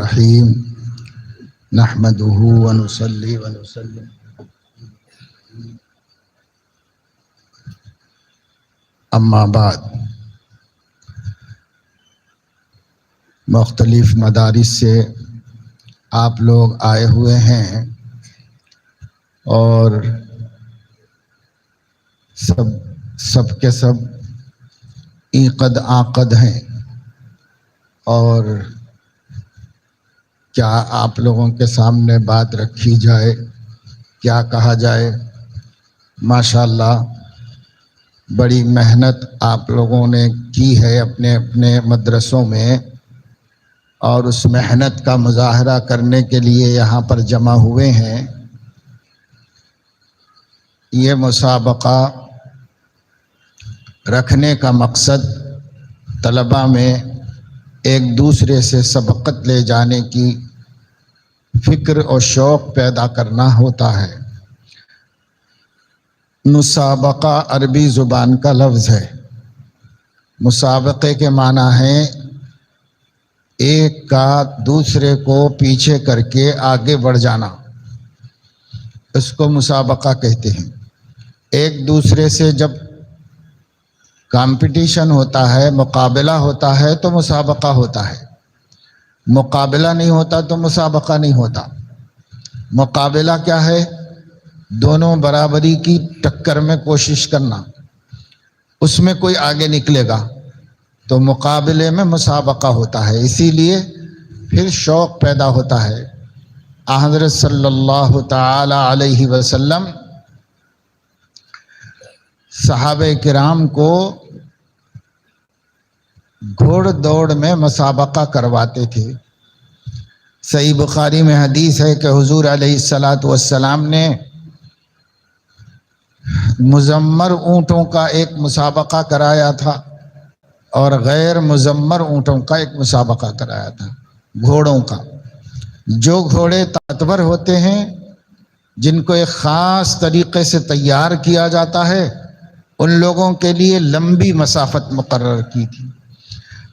الرحیم نحمدہ ونصلی ونسلم اما بعد، مختلف مدارس سے آپ لوگ آئے ہوئے ہیں اور سب کے سب قد عقد ہیں، اور کیا آپ لوگوں کے سامنے بات رکھی جائے، کیا کہا جائے؟ ماشاءاللہ بڑی محنت آپ لوگوں نے کی ہے اپنے اپنے مدرسوں میں، اور اس محنت کا مظاہرہ کرنے کے لیے یہاں پر جمع ہوئے ہیں۔ یہ مسابقہ رکھنے کا مقصد طلباء میں ایک دوسرے سے سبقت لے جانے کی فکر اور شوق پیدا کرنا ہوتا ہے۔ مسابقہ عربی زبان کا لفظ ہے۔ مسابقے کے معنی ہے ایک کا دوسرے کو پیچھے کر کے آگے بڑھ جانا، اس کو مسابقہ کہتے ہیں۔ ایک دوسرے سے جب کمپٹیشن ہوتا ہے، مقابلہ ہوتا ہے تو مسابقہ ہوتا ہے۔ مقابلہ نہیں ہوتا تو مسابقہ نہیں ہوتا۔ مقابلہ کیا ہے؟ دونوں برابری کی ٹکر میں کوشش کرنا، اس میں کوئی آگے نکلے گا تو مقابلے میں مسابقہ ہوتا ہے۔ اسی لیے پھر شوق پیدا ہوتا ہے۔ حضرت صلی اللہ تعالی علیہ وسلم صحابہ کرام کو گھوڑ دوڑ میں مسابقہ کرواتے تھے۔ صحیح بخاری میں حدیث ہے کہ حضور علیہ الصلاۃ والسلام نے مزمر اونٹوں کا ایک مسابقہ کرایا تھا اور غیر مزمر اونٹوں کا ایک مسابقہ کرایا تھا، گھوڑوں کا۔ جو گھوڑے طاقتور ہوتے ہیں، جن کو ایک خاص طریقے سے تیار کیا جاتا ہے، ان لوگوں کے لیے لمبی مسافت مقرر کی تھی،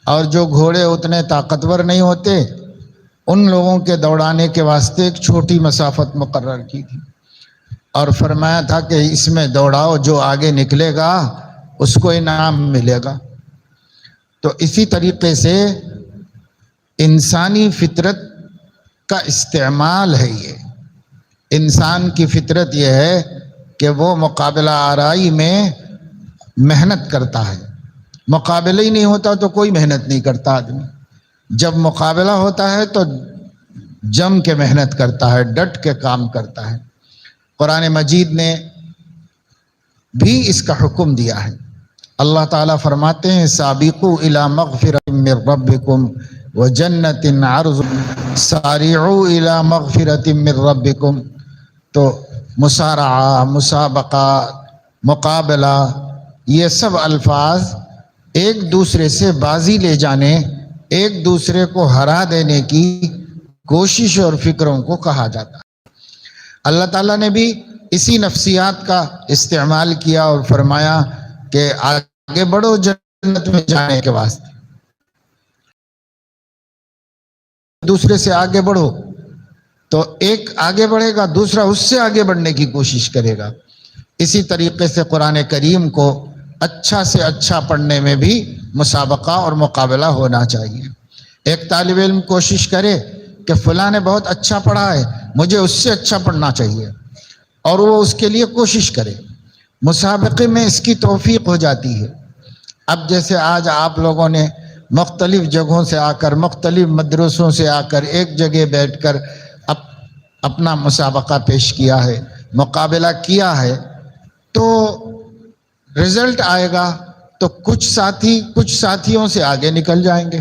اور جو گھوڑے اتنے طاقتور نہیں ہوتے، ان لوگوں کے دوڑانے کے واسطے ایک چھوٹی مسافت مقرر کی تھی، اور فرمایا تھا کہ اس میں دوڑاؤ، جو آگے نکلے گا اس کو انعام ملے گا۔ تو اسی طریقے سے انسانی فطرت کا استعمال ہے۔ یہ انسان کی فطرت یہ ہے کہ وہ مقابلہ آرائی میں محنت کرتا ہے۔ مقابلہ ہی نہیں ہوتا تو کوئی محنت نہیں کرتا آدمی۔ جب مقابلہ ہوتا ہے تو جم کے محنت کرتا ہے، ڈٹ کے کام کرتا ہے۔ قرآن مجید نے بھی اس کا حکم دیا ہے۔ اللہ تعالیٰ فرماتے ہیں سابقوا الی مغفرۃ من ربکم وجنۃ عرضها سارعوا الی مغفرۃ من ربکم۔ تو مسارعہ، مسابقہ، مقابلہ، یہ سب الفاظ ایک دوسرے سے بازی لے جانے، ایک دوسرے کو ہرا دینے کی کوشش اور فکروں کو کہا جاتا ہے۔ اللہ تعالیٰ نے بھی اسی نفسیات کا استعمال کیا اور فرمایا کہ آگے بڑھو جنت میں جانے کے واسطے، دوسرے سے آگے بڑھو، تو ایک آگے بڑھے گا، دوسرا اس سے آگے بڑھنے کی کوشش کرے گا۔ اسی طریقے سے قرآن کریم کو اچھا سے اچھا پڑھنے میں بھی مسابقہ اور مقابلہ ہونا چاہیے۔ ایک طالب علم کوشش کرے کہ فلاں نے بہت اچھا پڑھا ہے، مجھے اس سے اچھا پڑھنا چاہیے، اور وہ اس کے لیے کوشش کرے۔ مسابقے میں اس کی توفیق ہو جاتی ہے۔ اب جیسے آج آپ لوگوں نے مختلف جگہوں سے آ کر، مختلف مدرسوں سے آ کر ایک جگہ بیٹھ کر اپنا مسابقہ پیش کیا ہے، مقابلہ کیا ہے، تو رزلٹ آئے گا تو کچھ ساتھیوں سے آگے نکل جائیں گے۔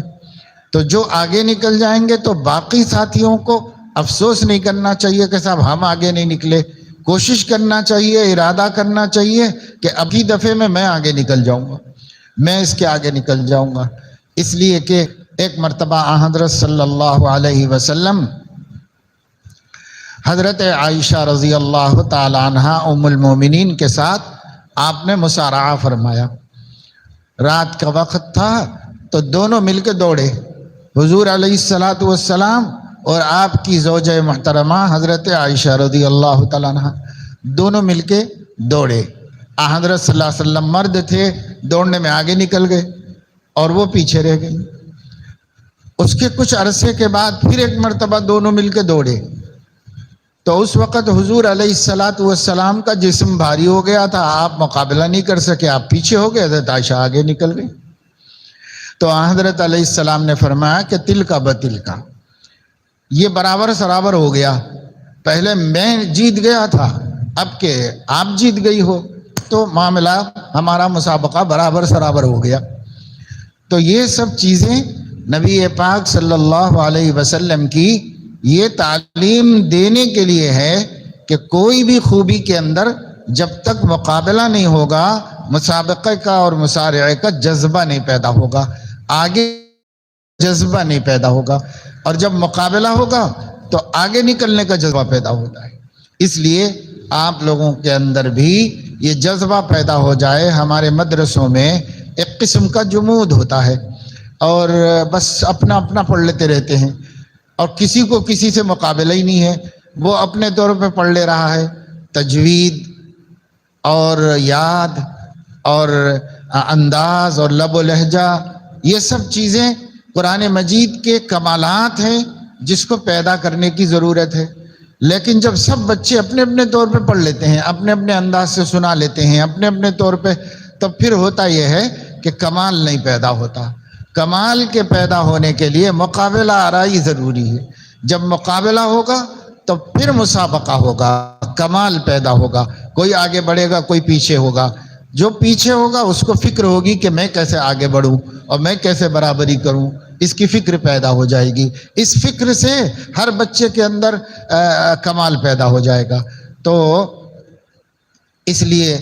تو جو آگے نکل جائیں گے تو باقی ساتھیوں کو افسوس نہیں کرنا چاہیے کہ صاحب ہم آگے نہیں نکلے۔ کوشش کرنا چاہیے، ارادہ کرنا چاہیے کہ ابھی دفعے میں آگے نکل جاؤں گا، میں اس کے آگے نکل جاؤں گا۔ اس لیے کہ ایک مرتبہ حضرت صلی اللہ علیہ وسلم حضرت عائشہ رضی اللہ تعالی عنہ ام المومنین کے ساتھ آپ نے مصارعہ فرمایا۔ رات کا وقت تھا تو دونوں مل کے دوڑے، حضور علیہ الصلاۃ والسلام اور آپ کی زوجہ محترمہ حضرت عائشہ رضی اللہ تعالیٰ عنہ دونوں مل کے دوڑے. حضرت صلی اللہ علیہ وسلم مرد تھے، دوڑنے میں آگے نکل گئے اور وہ پیچھے رہ گئی. اس کے کچھ عرصے کے بعد پھر ایک مرتبہ دونوں مل کے دوڑے تو اس وقت حضور علیہ السلام کا جسم بھاری ہو گیا تھا، آپ مقابلہ نہیں کر سکے، آپ پیچھے ہو گئے، حضرت عائشہ آگے نکل گئی. تو حضرت علیہ السلام نے فرمایا کہ تل کا بتل کا، یہ برابر سرابر ہو گیا. پہلے میں جیت گیا تھا، اب کہ آپ جیت گئی ہو تو معاملہ ہمارا مسابقہ برابر سرابر ہو گیا. تو یہ سب چیزیں نبی پاک صلی اللہ علیہ وسلم کی یہ تعلیم دینے کے لیے ہے کہ کوئی بھی خوبی کے اندر جب تک مقابلہ نہیں ہوگا، مسابقے کا اور مصارعے کا جذبہ نہیں پیدا ہوگا، آگے جذبہ نہیں پیدا ہوگا، اور جب مقابلہ ہوگا تو آگے نکلنے کا جذبہ پیدا ہوتا ہے. اس لیے آپ لوگوں کے اندر بھی یہ جذبہ پیدا ہو جائے. ہمارے مدرسوں میں ایک قسم کا جمود ہوتا ہے اور بس اپنا اپنا پڑھ لیتے رہتے ہیں اور کسی کو کسی سے مقابلہ ہی نہیں ہے. وہ اپنے طور پہ پڑھ لے رہا ہے، تجوید اور یاد اور انداز اور لب و لہجہ، یہ سب چیزیں قرآن مجید کے کمالات ہیں جس کو پیدا کرنے کی ضرورت ہے. لیکن جب سب بچے اپنے اپنے طور پہ پڑھ لیتے ہیں، اپنے اپنے انداز سے سنا لیتے ہیں، اپنے اپنے طور پہ، تو پھر ہوتا یہ ہے کہ کمال نہیں پیدا ہوتا. کمال کے پیدا ہونے کے لیے مقابلہ آرائی ضروری ہے. جب مقابلہ ہوگا تو پھر مسابقہ ہوگا، کمال پیدا ہوگا. کوئی آگے بڑھے گا، کوئی پیچھے ہوگا. جو پیچھے ہوگا اس کو فکر ہوگی کہ میں کیسے آگے بڑھوں اور میں کیسے برابری کروں، اس کی فکر پیدا ہو جائے گی. اس فکر سے ہر بچے کے اندر کمال پیدا ہو جائے گا. تو اس لیے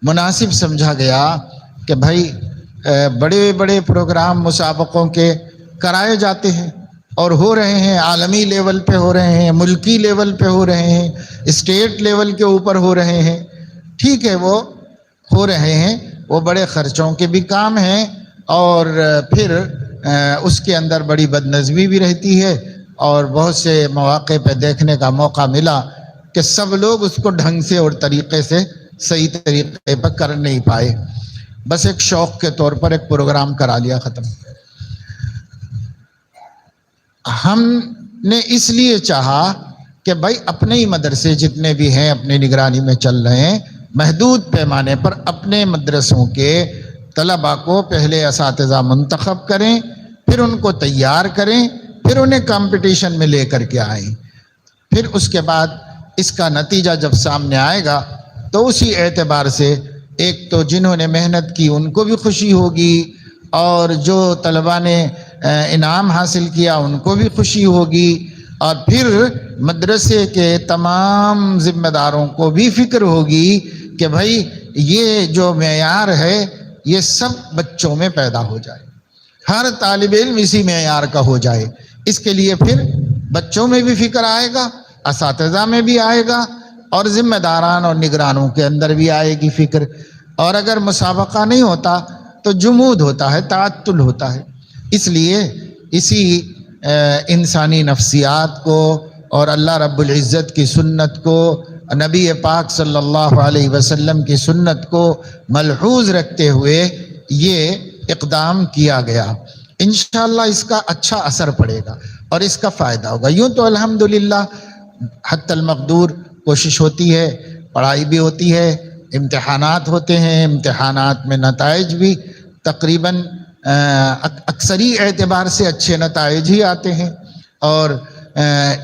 مناسب سمجھا گیا کہ بھائی بڑے بڑے پروگرام مسابقوں کے کرائے جاتے ہیں اور ہو رہے ہیں، عالمی لیول پہ ہو رہے ہیں، ملکی لیول پہ ہو رہے ہیں، اسٹیٹ لیول کے اوپر ہو رہے ہیں. ٹھیک ہے، وہ ہو رہے ہیں، وہ بڑے خرچوں کے بھی کام ہیں اور پھر اس کے اندر بڑی بدنظمی بھی رہتی ہے. اور بہت سے مواقع پہ دیکھنے کا موقع ملا کہ سب لوگ اس کو ڈھنگ سے اور طریقے سے صحیح طریقے پر کر نہیں پائے، بس ایک شوق کے طور پر ایک پروگرام کرا لیا، ختم. ہم نے اس لیے چاہا کہ بھائی اپنے ہی مدرسے جتنے بھی ہیں اپنی نگرانی میں چل رہے ہیں، محدود پیمانے پر اپنے مدرسوں کے طلباء کو پہلے اساتذہ منتخب کریں، پھر ان کو تیار کریں، پھر انہیں کمپٹیشن میں لے کر کے آئیں. پھر اس کے بعد اس کا نتیجہ جب سامنے آئے گا تو اسی اعتبار سے ایک تو جنہوں نے محنت کی ان کو بھی خوشی ہوگی اور جو طلباء نے انعام حاصل کیا ان کو بھی خوشی ہوگی، اور پھر مدرسے کے تمام ذمہ داروں کو بھی فکر ہوگی کہ بھائی یہ جو معیار ہے یہ سب بچوں میں پیدا ہو جائے، ہر طالب علم اسی معیار کا ہو جائے. اس کے لیے پھر بچوں میں بھی فکر آئے گا، اساتذہ میں بھی آئے گا، اور ذمہ داران اور نگرانوں کے اندر بھی آئے گی فکر. اور اگر مسابقہ نہیں ہوتا تو جمود ہوتا ہے، تعطل ہوتا ہے. اس لیے اسی انسانی نفسیات کو اور اللہ رب العزت کی سنت کو، نبی پاک صلی اللہ علیہ وسلم کی سنت کو ملحوظ رکھتے ہوئے یہ اقدام کیا گیا. انشاءاللہ اس کا اچھا اثر پڑے گا اور اس کا فائدہ ہوگا. یوں تو الحمدللہ حتی المقدور کوشش ہوتی ہے، پڑھائی بھی ہوتی ہے، امتحانات ہوتے ہیں، امتحانات میں نتائج بھی تقریباً اکثری اعتبار سے اچھے نتائج ہی آتے ہیں. اور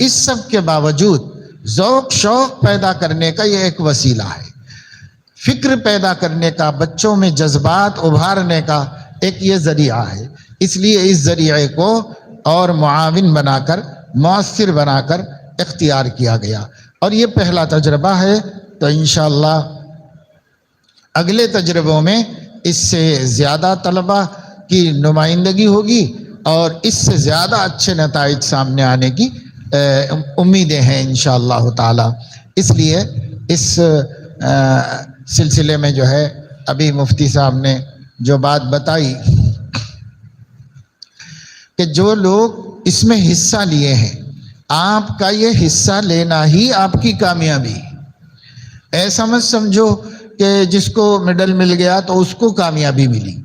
اس سب کے باوجود ذوق شوق پیدا کرنے کا یہ ایک وسیلہ ہے، فکر پیدا کرنے کا، بچوں میں جذبات ابھارنے کا ایک یہ ذریعہ ہے. اس لیے اس ذریعے کو اور معاون بنا کر، مؤثر بنا کر اختیار کیا گیا. اور یہ پہلا تجربہ ہے، تو انشاءاللہ اگلے تجربوں میں اس سے زیادہ طلبہ کی نمائندگی ہوگی اور اس سے زیادہ اچھے نتائج سامنے آنے کی امیدیں ہیں انشاءاللہ تعالی. اس لیے اس سلسلے میں جو ہے ابھی مفتی صاحب نے جو بات بتائی کہ جو لوگ اس میں حصہ لیے ہیں آپ کا یہ حصہ لینا ہی آپ کی کامیابی. ایسا مت سمجھو کہ جس کو میڈل مل گیا تو اس کو کامیابی ملی.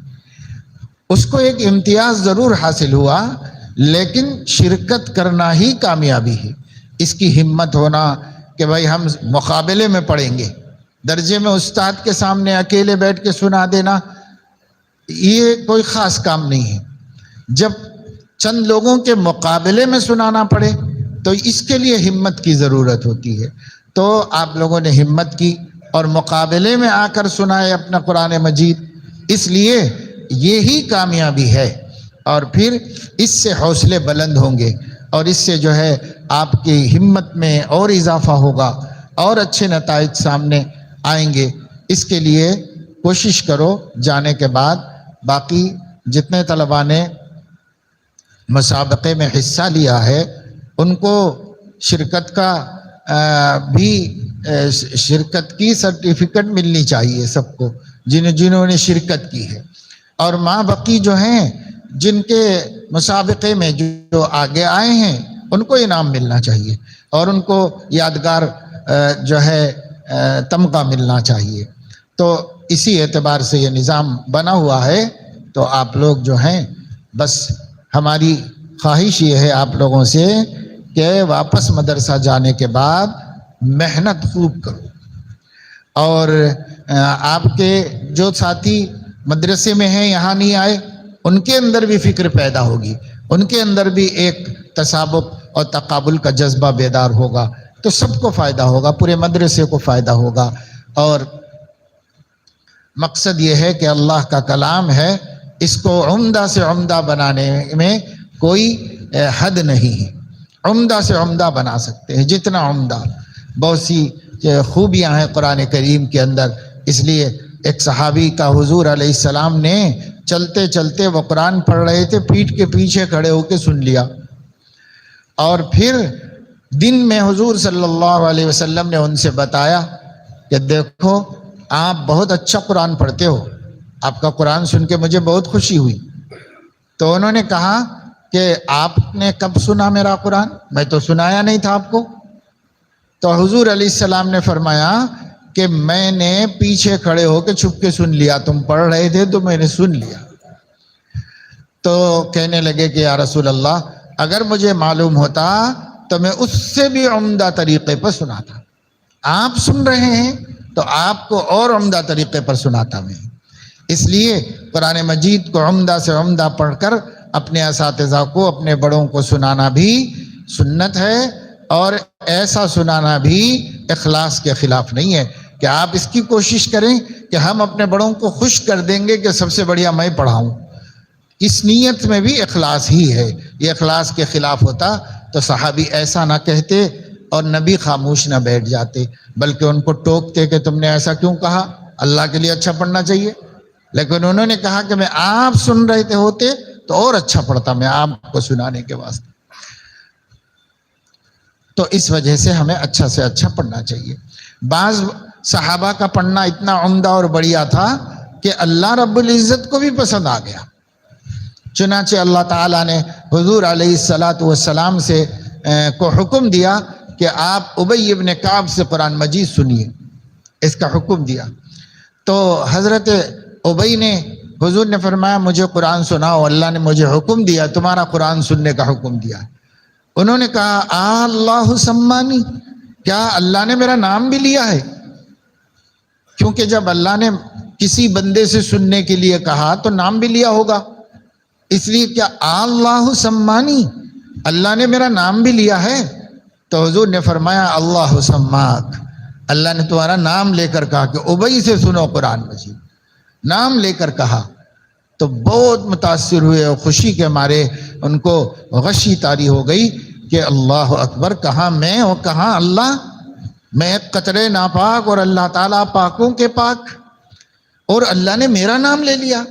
اس کو ایک امتیاز ضرور حاصل ہوا، لیکن شرکت کرنا ہی کامیابی ہے. اس کی ہمت ہونا کہ بھائی ہم مقابلے میں پڑھیں گے. درجے میں استاد کے سامنے اکیلے بیٹھ کے سنا دینا یہ کوئی خاص کام نہیں ہے. جب چند لوگوں کے مقابلے میں سنانا پڑے تو اس کے لیے ہمت کی ضرورت ہوتی ہے. تو آپ لوگوں نے ہمت کی اور مقابلے میں آ کر سنائے اپنا قرآن مجید، اس لیے یہی کامیابی ہے. اور پھر اس سے حوصلے بلند ہوں گے اور اس سے جو ہے آپ کی ہمت میں اور اضافہ ہوگا اور اچھے نتائج سامنے آئیں گے. اس کے لیے کوشش کرو جانے کے بعد باقی جتنے طلباء نے مسابقے میں حصہ لیا ہے ان کو شرکت کا بھی شرکت کی سرٹیفکیٹ ملنی چاہیے سب کو جنہوں نے شرکت کی ہے. اور ماں بقی جو ہیں جن کے مسابقے میں جو آگے آئے ہیں ان کو انعام ملنا چاہیے اور ان کو یادگار جو ہے تمغہ ملنا چاہیے. تو اسی اعتبار سے یہ نظام بنا ہوا ہے. تو آپ لوگ جو ہیں بس ہماری خواہش یہ ہے آپ لوگوں سے کہ واپس مدرسہ جانے کے بعد محنت خوب کرو. اور آپ کے جو ساتھی مدرسے میں ہیں یہاں نہیں آئے ان کے اندر بھی فکر پیدا ہوگی، ان کے اندر بھی ایک تسابق اور تقابل کا جذبہ بیدار ہوگا تو سب کو فائدہ ہوگا، پورے مدرسے کو فائدہ ہوگا. اور مقصد یہ ہے کہ اللہ کا کلام ہے، اس کو عمدہ سے عمدہ بنانے میں کوئی حد نہیں ہے. عمدہ سے عمدہ بنا سکتے ہیں جتنا عمدہ. بہت سی خوبیاں ہیں قرآن کریم کے اندر. اس لیے ایک صحابی کا حضور علیہ السلام نے چلتے چلتے وہ قرآن پڑھ رہے تھے، پیٹھ کے پیچھے کھڑے ہو کے سن لیا. اور پھر دن میں حضور صلی اللہ علیہ وسلم نے ان سے بتایا کہ دیکھو آپ بہت اچھا قرآن پڑھتے ہو، آپ کا قرآن سن کے مجھے بہت خوشی ہوئی. تو انہوں نے کہا کہ آپ نے کب سنا میرا قرآن؟ میں تو سنایا نہیں تھا آپ کو. تو حضور علیہ السلام نے فرمایا کہ میں نے پیچھے کھڑے ہو کے چھپ کے سن لیا، تم پڑھ رہے تھے تو میں نے سن لیا. تو کہنے لگے کہ یا رسول اللہ اگر مجھے معلوم ہوتا تو میں اس سے بھی عمدہ طریقے پر سناتا. آپ سن رہے ہیں تو آپ کو اور عمدہ طریقے پر سناتا میں. اس لیے قرآن مجید کو عمدہ سے عمدہ پڑھ کر اپنے اساتذہ کو اپنے بڑوں کو سنانا بھی سنت ہے، اور ایسا سنانا بھی اخلاص کے خلاف نہیں ہے کہ آپ اس کی کوشش کریں کہ ہم اپنے بڑوں کو خوش کر دیں گے کہ سب سے بڑھیا میں پڑھاؤں. اس نیت میں بھی اخلاص ہی ہے. یہ اخلاص کے خلاف ہوتا تو صحابی ایسا نہ کہتے اور نبی خاموش نہ بیٹھ جاتے، بلکہ ان کو ٹوکتے کہ تم نے ایسا کیوں کہا، اللہ کے لیے اچھا پڑھنا چاہیے. لیکن انہوں نے کہا کہ میں آپ سن رہے ہوتے تو اور اچھا پڑھتا میں آپ کو سنانے کے واسطے. تو اس وجہ سے ہمیں اچھا سے اچھا پڑھنا چاہیے. بعض صحابہ کا پڑھنا اتنا عمدہ اور بڑھیا تھا کہ اللہ رب العزت کو بھی پسند آ گیا. چنانچہ اللہ تعالیٰ نے حضور علیہ السلام سے کو حکم دیا کہ آپ ابی ابن کعب سے قرآن مجید سنیے، اس کا حکم دیا. تو حضرت ابی نے حضور نے فرمایا مجھے قرآن سناؤ، اللہ نے مجھے حکم دیا، تمہارا قرآن سننے کا حکم دیا. انہوں نے کہا اللہ سمانی، کیا اللہ نے میرا نام بھی لیا ہے؟ کیونکہ جب اللہ نے کسی بندے سے سننے کے لیے کہا تو نام بھی لیا ہوگا. اس لیے کیا اللہ سمانی، اللہ نے میرا نام بھی لیا ہے؟ تو حضور نے فرمایا اللہ سماک، اللہ نے تمہارا نام لے کر کہا کہ ابی سے سنو قرآن مجید، نام لے کر کہا. تو بہت متاثر ہوئے اور خوشی کے مارے ان کو غشی طاری ہو گئی کہ اللہ اکبر، کہاں میں اور کہاں اللہ، میں ایک قطرے ناپاک اور اللہ تعالیٰ پاکوں کے پاک، اور اللہ نے میرا نام لے لیا.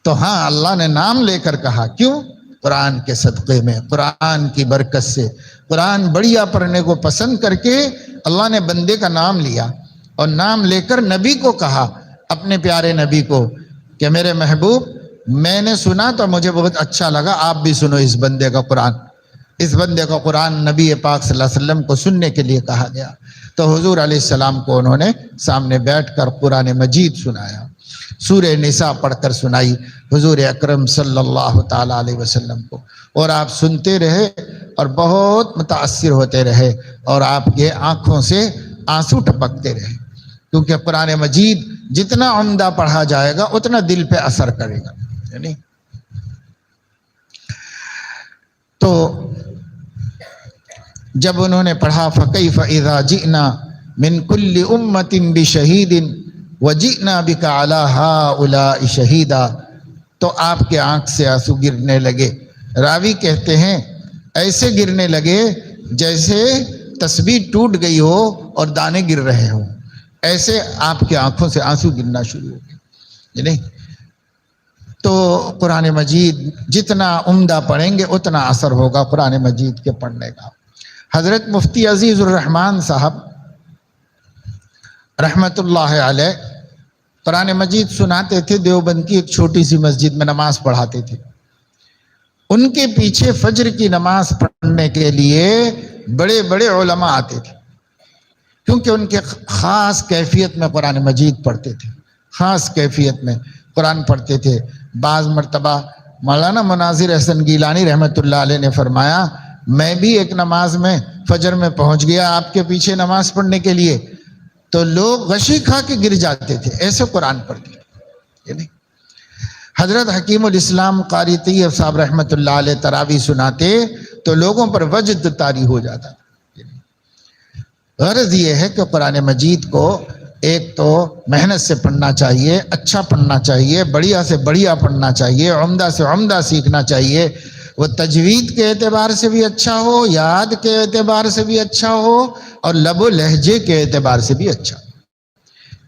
تو ہاں اللہ نے نام لے کر کہا. کیوں؟ قرآن کے صدقے میں، قرآن کی برکت سے. قرآن بڑھیا پڑھنے کو پسند کر کے اللہ نے بندے کا نام لیا، اور نام لے کر نبی کو کہا، اپنے پیارے نبی کو کہ میرے محبوب میں نے سنا تو مجھے بہت اچھا لگا، آپ بھی سنو اس بندے کا قرآن. اس بندے کو قرآن نبی پاک صلی اللہ علیہ وسلم کو سننے کے لیے کہا گیا، تو حضور علیہ السلام کو انہوں نے سامنے بیٹھ کر قرآن مجید سنایا، سورہ نساء پڑھ کر سنائی حضور اکرم صلی اللہ تعالیٰ علیہ وسلم کو، اور آپ سنتے رہے اور بہت متاثر ہوتے رہے، اور آپ کے آنکھوں سے آنسو ٹپکتے رہے، کیونکہ قرآن مجید جتنا عمدہ پڑھا جائے گا اتنا دل پہ اثر کرے گا، یعنی تو جب انہوں نے پڑھا فَكَيْفَ إِذَا جِئْنَا مِنْ كُلِّ أُمَّةٍ بِشَهِيدٍ وَجِئْنَا بِكَ عَلَى هَؤُلَاءِ شَهِيدًا، تو آپ کے آنکھ سے آنسو گرنے لگے۔ راوی کہتے ہیں ایسے گرنے لگے جیسے تسبیح ٹوٹ گئی ہو اور دانے گر رہے ہوں، ایسے آپ کے آنکھوں سے آنسو گرنا شروع ہو گئے، یعنی تو قرآن مجید جتنا عمدہ پڑھیں گے اتنا اثر ہوگا قرآن مجید کے پڑھنے کا۔ حضرت مفتی عزیز الرحمن صاحب رحمت اللہ علیہ قرآن مجید سناتے تھے، دیوبند کی ایک چھوٹی سی مسجد میں نماز پڑھاتے تھے۔ ان کے پیچھے فجر کی نماز پڑھنے کے لیے بڑے بڑے علماء آتے تھے، کیونکہ ان کے خاص کیفیت میں قرآن مجید پڑھتے تھے، خاص کیفیت میں قرآن پڑھتے تھے۔ بعض مرتبہ مولانا مناظر احسن گیلانی رحمت اللہ علیہ نے فرمایا میں بھی ایک نماز میں فجر میں پہنچ گیا آپ کے پیچھے نماز پڑھنے کے لیے، تو لوگ غشی کھا کے گر جاتے تھے، ایسے قرآن پڑھتے تھے۔ حضرت حکیم الاسلام قاری طیب صاحب رحمت اللہ علیہ تراویح سناتے تو لوگوں پر وجد طاری ہو جاتا تھا۔ غرض یہ ہے کہ قرآن مجید کو ایک تو محنت سے پڑھنا چاہیے، اچھا پڑھنا چاہیے، بڑھیا سے بڑھیا پڑھنا چاہیے، عمدہ سے عمدہ سیکھنا چاہیے، وہ تجوید کے اعتبار سے بھی اچھا ہو، یاد کے اعتبار سے بھی اچھا ہو، اور لب و لہجے کے اعتبار سے بھی اچھا ہو۔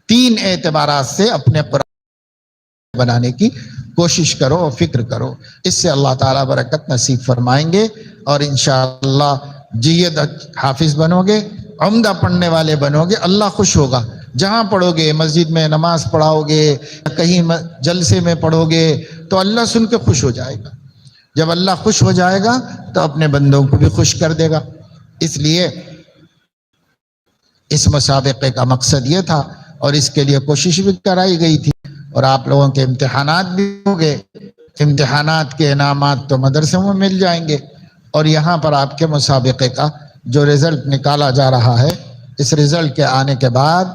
تین اعتبارات سے اپنے قرآن بنانے کی کوشش کرو اور فکر کرو، اس سے اللہ تعالیٰ برکت نصیب فرمائیں گے، اور انشاءاللہ جید حافظ بنو گے، عمدہ پڑھنے والے بنو گے، اللہ خوش ہوگا۔ جہاں پڑھو گے، مسجد میں نماز پڑھاؤ گے، کہیں جلسے میں پڑھو گے، تو اللہ سن کے خوش ہو جائے گا۔ جب اللہ خوش ہو جائے گا تو اپنے بندوں کو بھی خوش کر دے گا۔ اس لیے اس مسابقے کا مقصد یہ تھا، اور اس کے لیے کوشش بھی کرائی گئی تھی، اور آپ لوگوں کے امتحانات بھی ہوں گے، امتحانات کے انعامات تو مدرسوں میں مل جائیں گے، اور یہاں پر آپ کے مسابقے کا جو رزلٹ نکالا جا رہا ہے، اس رزلٹ کے آنے کے بعد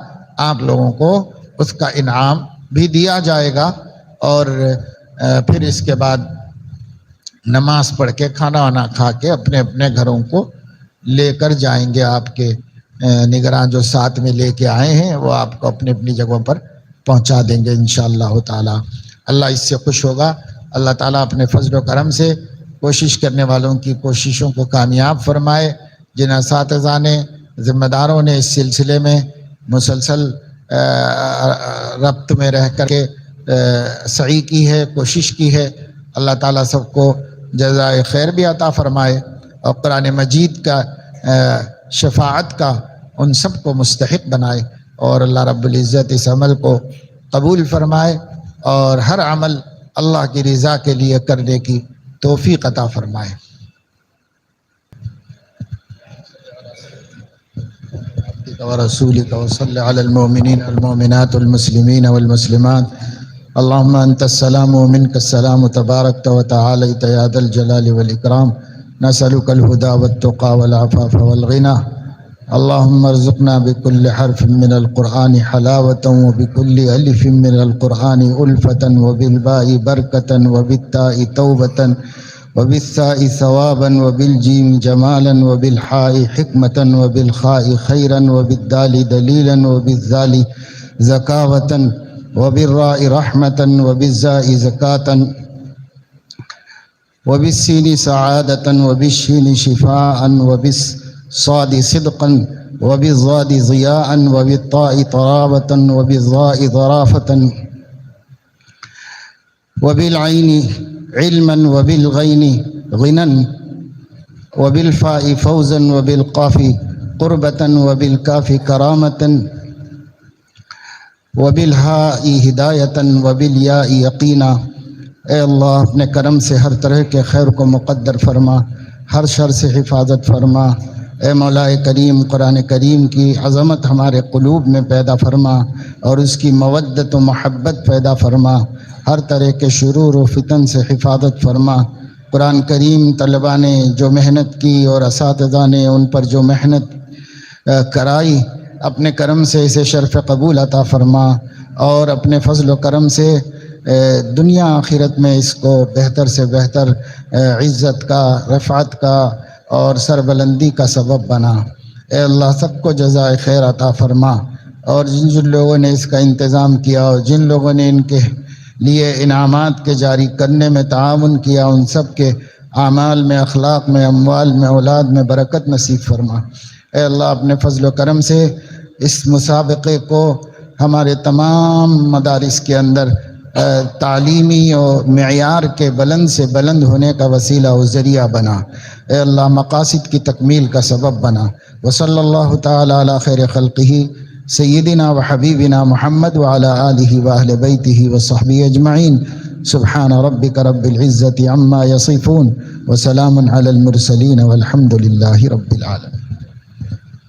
آپ لوگوں کو اس کا انعام بھی دیا جائے گا، اور پھر اس کے بعد نماز پڑھ کے کھانا وانا کھا کے اپنے اپنے گھروں کو لے کر جائیں گے۔ آپ کے نگران جو ساتھ میں لے کے آئے ہیں وہ آپ کو اپنی اپنی جگہوں پر پہنچا دیں گے انشاءاللہ تعالی۔ اللہ اس سے خوش ہوگا۔ اللہ تعالیٰ اپنے فضل و کرم سے کوشش کرنے والوں کی کوششوں کو کامیاب فرمائے۔ جن اساتذہ نے، ذمہ داروں نے اس سلسلے میں مسلسل ربط میں رہ کر کے سعی کی ہے، کوشش کی ہے، اللہ تعالیٰ سب کو جزائے خیر بھی عطا فرمائے، اور قرآن مجید کا شفاعت کا ان سب کو مستحق بنائے، اور اللہ رب العزت اس عمل کو قبول فرمائے، اور ہر عمل اللہ کی رضا کے لیے کرنے کی توفیق عطا فرمائے۔ ورسولك وصل على المؤمنين والمؤمنات والمسلمين والمسلمات اللهم أنت السلام ومنك السلام تباركت وتعاليت يا ذا الجلال والإكرام نسألك الهدى والتقى والعفاف والغنى اللهم ارزقنا بكل حرف من القرآن حلاوة وبكل ألف من القرآن ألفة وبالباء بركة وبالتاء توبة وبالثاء ثوابا وبالجيم جمالا وبالحاء حكمة وبالخاء خيرا وبالدال دليلا وبالذال زكاوة وبالراء رحمة وبالزاء زكاة وبالسين سعادة وبالشين شفاء وبالصاد صدقا وبالضاد ضياء وبالطاء طرابة وبالظاء ظرافة وبالعين علما وبالغين غنى وبالفاء فوزا وبالقاف قربة وبالكاف كرامة وبالہاء ہدایتا وبالیاء یقینا۔ اے اللہ اپنے کرم سے ہر طرح کے خیر کو مقدر فرما، ہر شر سے حفاظت فرما۔ اے مولا کریم، قرآن کریم کی عظمت ہمارے قلوب میں پیدا فرما اور اس کی مودت و محبت پیدا فرما۔ ہر طرح کے شرور و فتن سے حفاظت فرما۔ قرآن کریم طلباء نے جو محنت کی اور اساتذہ نے ان پر جو محنت کرائی، اپنے کرم سے اسے شرف قبول عطا فرما اور اپنے فضل و کرم سے دنیا آخرت میں اس کو بہتر سے بہتر عزت کا، رفعت کا اور سربلندی کا سبب بنا۔ اے اللہ سب کو جزائے خیر عطا فرما، اور جن جن لوگوں نے اس کا انتظام کیا اور جن لوگوں نے ان کے لیے انعامات کے جاری کرنے میں تعاون کیا، ان سب کے اعمال میں، اخلاق میں، اموال میں، اولاد میں برکت نصیب فرما۔ اے اللہ اپنے فضل و کرم سے اس مسابقے کو ہمارے تمام مدارس کے اندر تعلیمی اور معیار کے بلند سے بلند ہونے کا وسیلہ و ذریعہ بنا۔ اے اللہ مقاصد کی تکمیل کا سبب بنا۔ وصلی اللہ تعالی علی خیر خلقہ سیدنا و حبیبنا محمد وعلی آلہ واہل بیتہ وصحبہ اجمعین۔ سبحان ربک رب العزۃ عما یصفون وسلام علی المرسلین والحمد للہ رب العالمین۔